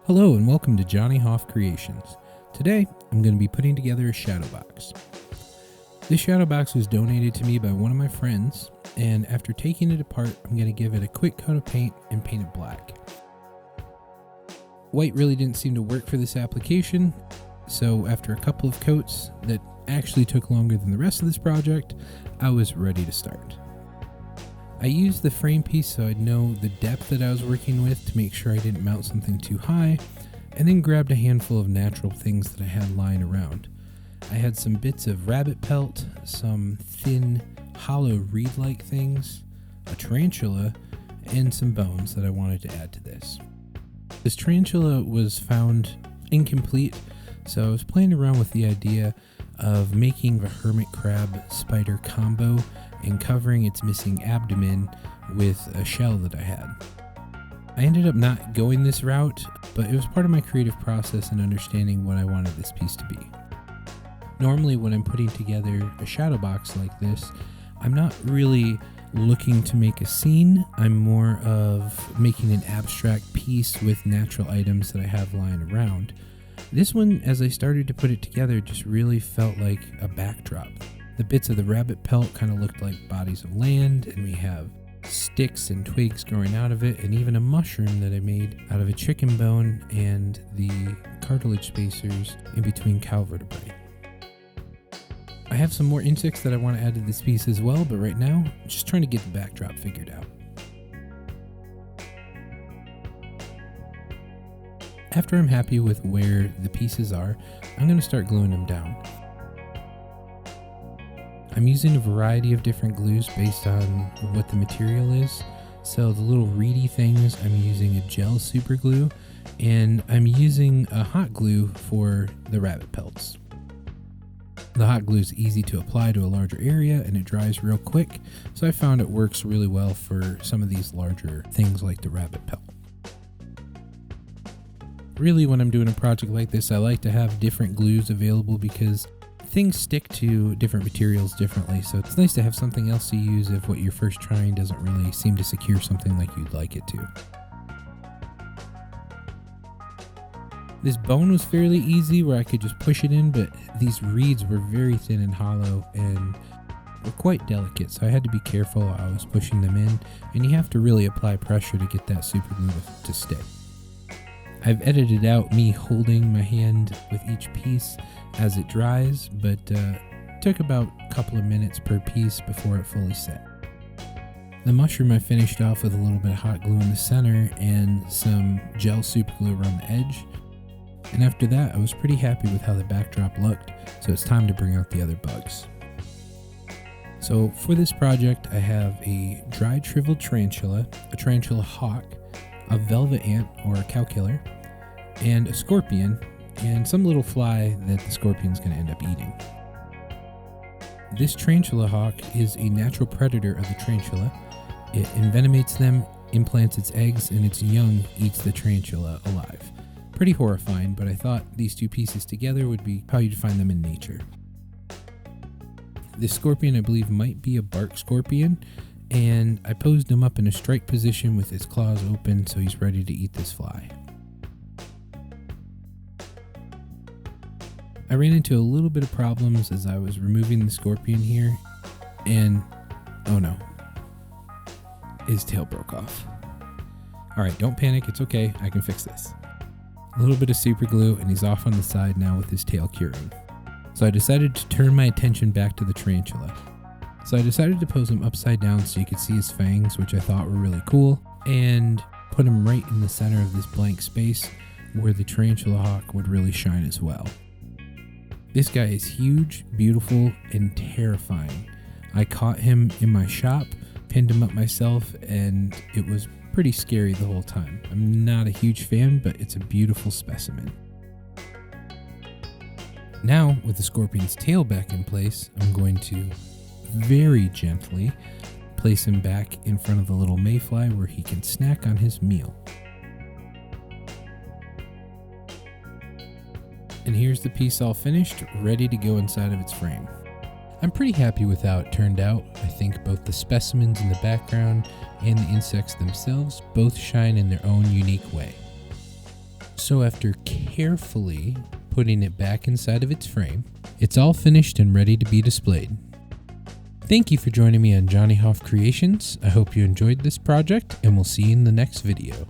Hello and welcome to Johnny Hoff Creations. Today, I'm going to be putting together a shadow box. This shadow box was donated to me by one of my friends, and after taking it apart, I'm going to give it a quick coat of paint and paint it black. White really didn't seem to work for this application, so after a couple of coats that actually took longer than the rest of this project, I was ready to start. I used the frame piece so I'd know the depth that I was working with to make sure I didn't mount something too high, and then grabbed a handful of natural things that I had lying around. I had some bits of rabbit pelt, some thin, hollow reed-like things, a tarantula, and some bones that I wanted to add to this. This tarantula was found incomplete, so I was playing around with the idea of making a hermit crab spider combo and covering its missing abdomen with a shell that I had. I ended up not going this route, but it was part of my creative process in understanding what I wanted this piece to be. Normally when I'm putting together a shadow box like this, I'm not really looking to make a scene. I'm more of making an abstract piece with natural items that I have lying around. This one, as I started to put it together, just really felt like a backdrop. The bits of the rabbit pelt kind of looked like bodies of land, and we have sticks and twigs growing out of it, and even a mushroom that I made out of a chicken bone and the cartilage spacers in between cow vertebrae. I have some more insects that I want to add to this piece as well, but right now, I'm just trying to get the backdrop figured out. After I'm happy with where the pieces are, I'm going to start gluing them down. I'm using a variety of different glues based on what the material is. So the little reedy things, I'm using a gel super glue, and I'm using a hot glue for the rabbit pelts. The hot glue is easy to apply to a larger area and it dries real quick, so I found it works really well for some of these larger things like the rabbit pelt. Really, when I'm doing a project like this, I like to have different glues available because things stick to different materials differently, so it's nice to have something else to use if what you're first trying doesn't really seem to secure something like you'd like it to. This bone was fairly easy where I could just push it in, but these reeds were very thin and hollow and were quite delicate, so I had to be careful while I was pushing them in, and you have to really apply pressure to get that super glue to stick. I've edited out me holding my hand with each piece as it dries, but took about a couple of minutes per piece before it fully set. The mushroom I finished off with a little bit of hot glue in the center and some gel super glue around the edge. And after that, I was pretty happy with how the backdrop looked, so it's time to bring out the other bugs. So for this project, I have a dried shriveled tarantula, a tarantula hawk, a velvet ant or a cow killer, and a scorpion, and some little fly that the scorpion's going to end up eating. This tarantula hawk is a natural predator of the tarantula. It envenomates them, implants its eggs, and its young eats the tarantula alive. Pretty horrifying, but I thought these two pieces together would be how you'd find them in nature. This scorpion, I believe, might be a bark scorpion, and I posed him up in a strike position with his claws open so he's ready to eat this fly. I ran into a little bit of problems as I was removing the scorpion here, and oh no, his tail broke off. Alright, don't panic, it's okay, I can fix this. A little bit of super glue and he's off on the side now with his tail curing. So I decided to turn my attention back to the tarantula. So I decided to pose him upside down so you could see his fangs, which I thought were really cool, and put him right in the center of this blank space where the tarantula hawk would really shine as well. This guy is huge, beautiful, and terrifying. I caught him in my shop, pinned him up myself, and it was pretty scary the whole time. I'm not a huge fan, but it's a beautiful specimen. Now, with the scorpion's tail back in place, I'm going to very gently place him back in front of the little mayfly where he can snack on his meal. And here's the piece all finished, ready to go inside of its frame. I'm pretty happy with how it turned out. I think both the specimens in the background and the insects themselves both shine in their own unique way. So after carefully putting it back inside of its frame, it's all finished and ready to be displayed. Thank you for joining me on Johnny Hoff Creations. I hope you enjoyed this project, and we'll see you in the next video.